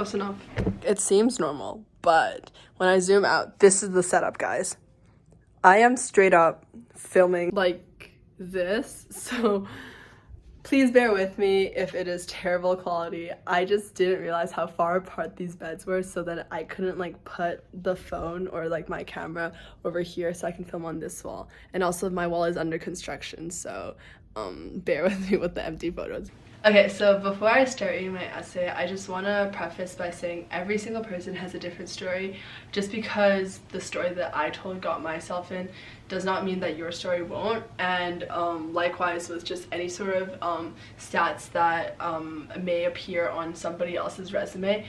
Close enough. It seems normal, but when I zoom out, this is the setup, guys. I am straight up filming like this, so please bear with me if it is terrible quality. I just didn't realize how far apart these beds were, so that I couldn't like put the phone or like my camera over here so I can film on this wall. And also my wall is under construction, so bear with me with the empty photos. Okay, so before I start reading my essay, I just want to preface by saying every single person has a different story. Just because the story that I told got myself in does not mean that your story won't. And likewise with just any sort of stats that may appear on somebody else's resume.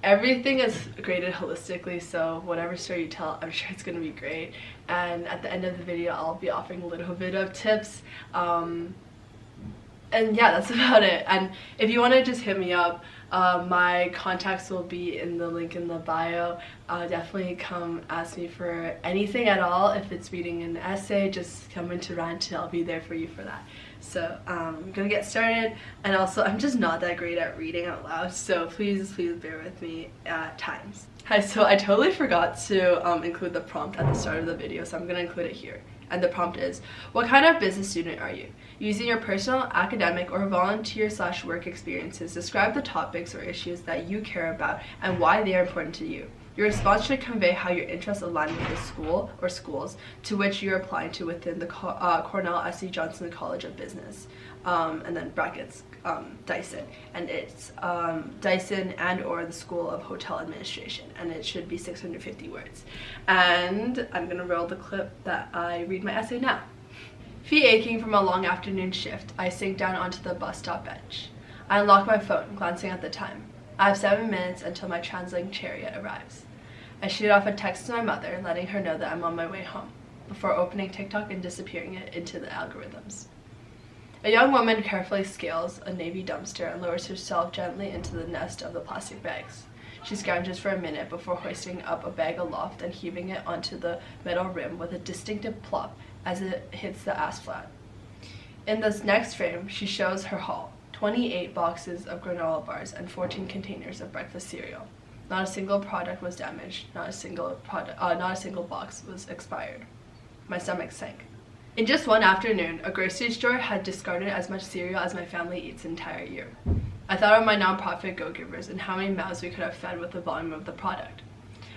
Everything is graded holistically, so whatever story you tell, I'm sure it's going to be great. And at the end of the video, I'll be offering a little bit of tips. And yeah, that's about it. And if you want to just hit me up, my contacts will be in the link in the bio. Definitely come ask me for anything at all. If it's reading an essay, just come into Rant. I'll be there for you for that. So I'm gonna get started. And also, I'm just not that great at reading out loud, so please bear with me at times. Hi, so I totally forgot to include the prompt at the start of the video, so I'm gonna include it here. And the prompt is, what kind of business student are you? Using your personal, academic, or volunteer/work experiences, describe the topics or issues that you care about and why they are important to you. Your response should convey how your interests align with the school or schools to which you're applying to within the Cornell S.C. Johnson College of Business, and then brackets, DYSON. And it's DYSON and or the School of Hotel Administration, and it should be 650 words. And I'm gonna roll the clip that I read my essay now. Feet aching from a long afternoon shift, I sink down onto the bus stop bench. I unlock my phone, glancing at the time. I have 7 minutes until my translating chariot arrives. I shoot off a text to my mother, letting her know that I'm on my way home, before opening TikTok and disappearing it into the algorithms. A young woman carefully scales a navy dumpster and lowers herself gently into the nest of the plastic bags. She scrounges for a minute before hoisting up a bag aloft and heaving it onto the metal rim with a distinctive plop as it hits the asphalt. In this next frame, she shows her haul: 28 boxes of granola bars and 14 containers of breakfast cereal. Not a single product was damaged, not a single box was expired. My stomach sank. In just one afternoon, a grocery store had discarded as much cereal as my family eats an entire year. I thought of my nonprofit Go-Givers and how many mouths we could have fed with the volume of the product.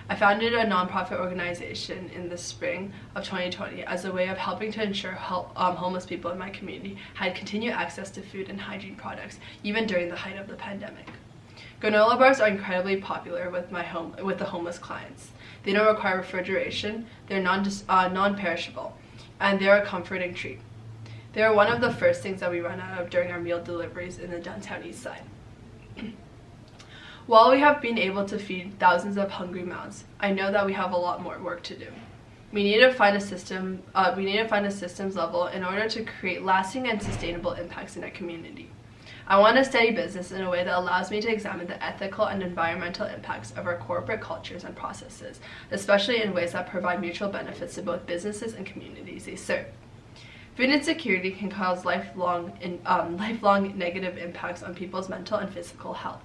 I founded a nonprofit organization in the spring of 2020 as a way of helping to ensure homeless people in my community had continued access to food and hygiene products, even during the height of the pandemic. Granola bars are incredibly popular with the homeless clients. They don't require refrigeration, they're non-perishable, and they're a comforting treat. They are one of the first things that we run out of during our meal deliveries in the downtown east side. While we have been able to feed thousands of hungry mouths, I know that we have a lot more work to do. We need to find a systems level in order to create lasting and sustainable impacts in our community. I want to study business in a way that allows me to examine the ethical and environmental impacts of our corporate cultures and processes, especially in ways that provide mutual benefits to both businesses and communities they serve. Food insecurity can cause lifelong negative impacts on people's mental and physical health.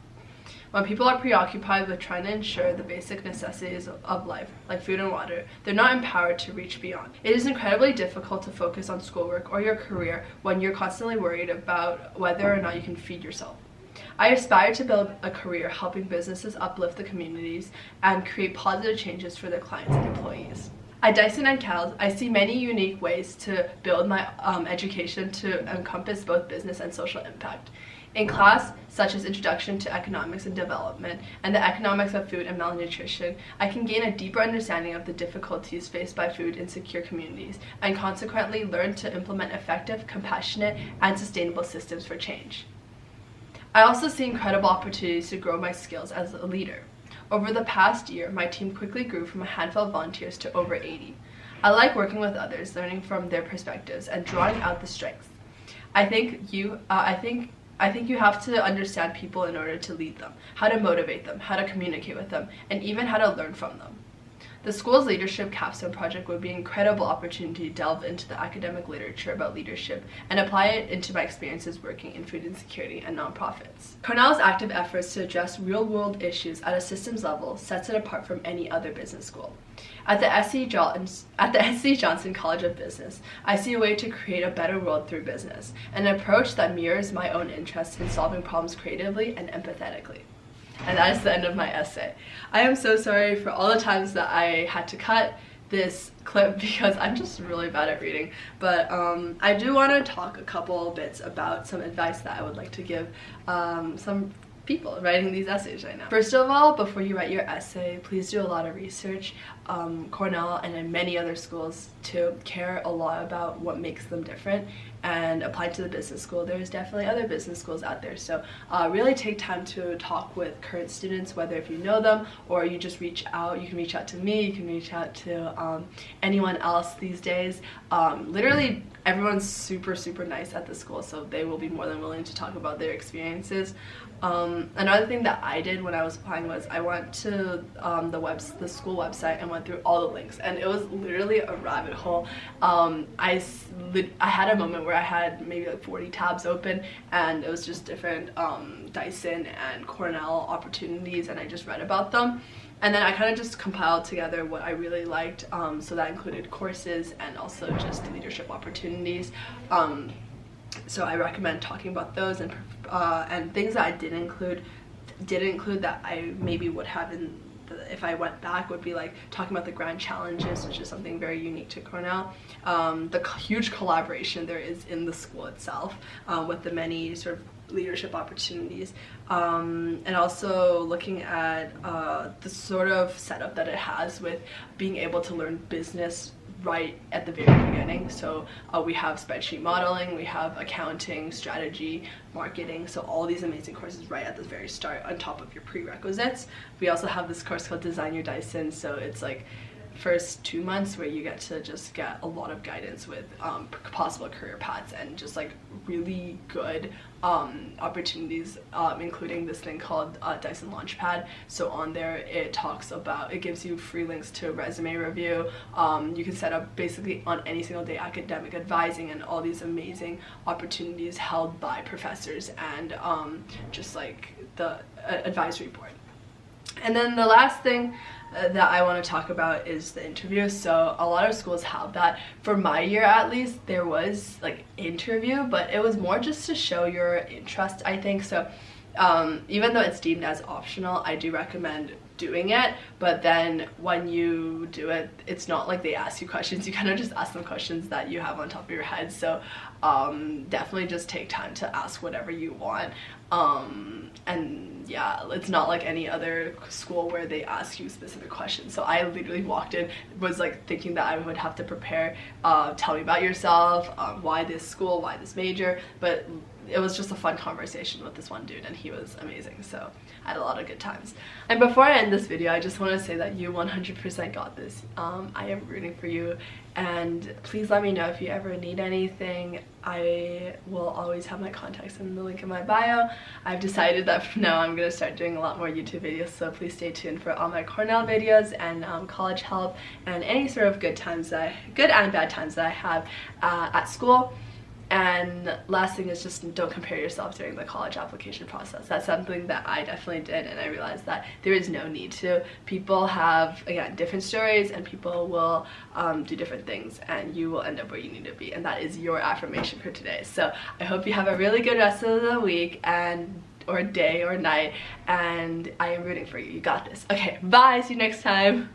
When people are preoccupied with trying to ensure the basic necessities of life, like food and water, they're not empowered to reach beyond. It is incredibly difficult to focus on schoolwork or your career when you're constantly worried about whether or not you can feed yourself. I aspire to build a career helping businesses uplift the communities and create positive changes for their clients and employees. At DYSON and CALS, I see many unique ways to build my education to encompass both business and social impact. In class, such as Introduction to Economics and Development and the Economics of Food and Malnutrition, I can gain a deeper understanding of the difficulties faced by food insecure communities and consequently learn to implement effective, compassionate, and sustainable systems for change. I also see incredible opportunities to grow my skills as a leader. Over the past year, my team quickly grew from a handful of volunteers to over 80. I like working with others, learning from their perspectives, and drawing out the strengths. I think you have to understand people in order to lead them, how to motivate them, how to communicate with them, and even how to learn from them. The school's leadership capstone project would be an incredible opportunity to delve into the academic literature about leadership and apply it into my experiences working in food insecurity and nonprofits. Cornell's active efforts to address real-world issues at a systems level sets it apart from any other business school. At the S.C. Johnson College of Business, I see a way to create a better world through business, an approach that mirrors my own interests in solving problems creatively and empathetically. And that is the end of my essay. I am so sorry for all the times that I had to cut this clip because I'm just really bad at reading, but I do want to talk a couple bits about some advice that I would like to give some people writing these essays right now. First of all, before you write your essay, please do a lot of research. Cornell and in many other schools too care a lot about what makes them different, and applied to the business school, there's definitely other business schools out there, so really take time to talk with current students, whether if you know them or you just reach out. You can reach out to me, you can reach out to anyone else these days. Literally everyone's super nice at the school, so they will be more than willing to talk about their experiences. Another thing that I did when I was applying was I went to the school website and went through all the links, and it was literally a rabbit hole. I had a moment where I had maybe like 40 tabs open, and it was just different DYSON and Cornell opportunities, and I just read about them. And then I kind of just compiled together what I really liked, so that included courses and also just leadership opportunities. So I recommend talking about those, and things that I didn't include that I maybe would have if I went back would be like talking about the grand challenges, which is something very unique to Cornell. The huge collaboration there is in the school itself with the many sort of leadership opportunities, and also looking at the sort of setup that it has with being able to learn business right at the very beginning. So we have spreadsheet modeling, we have accounting, strategy, marketing, so all these amazing courses right at the very start on top of your prerequisites. We also have this course called Design Your DYSON, so it's like first 2 months where you get to just get a lot of guidance with possible career paths and just like really good opportunities, including this thing called DYSON Launchpad. So on there it gives you free links to resume review. You can set up basically on any single day academic advising and all these amazing opportunities held by professors and just like the advisory board. And then the last thing that I want to talk about is the interview. So a lot of schools have that. For my year at least, there was like interview, but it was more just to show your interest, I think. So even though it's deemed as optional, I do recommend doing it, but then when you do it, it's not like they ask you questions. You kind of just ask them questions that you have on top of your head. So definitely just take time to ask whatever you want. And yeah, it's not like any other school where they ask you specific questions. So I literally walked in, was like thinking that I would have to prepare, tell me about yourself, why this school, why this major, but it was just a fun conversation with this one dude, and he was amazing, so I had a lot of good times. And before I end this video, I just want to say that you 100% got this. I am rooting for you, and please let me know if you ever need anything. I will always have my contacts in the link in my bio. I've decided that from now I'm going to start doing a lot more YouTube videos, so please stay tuned for all my Cornell videos and college help and any sort of good and bad times that I have at school. And last thing is just don't compare yourself during the college application process. That's something that I definitely did, and I realized that there is no need to. People have, again, different stories, and people will do different things, and you will end up where you need to be, and that is your affirmation for today. So I hope you have a really good rest of the week or day or night, and I am rooting for you. You got this. Okay, bye, see you next time.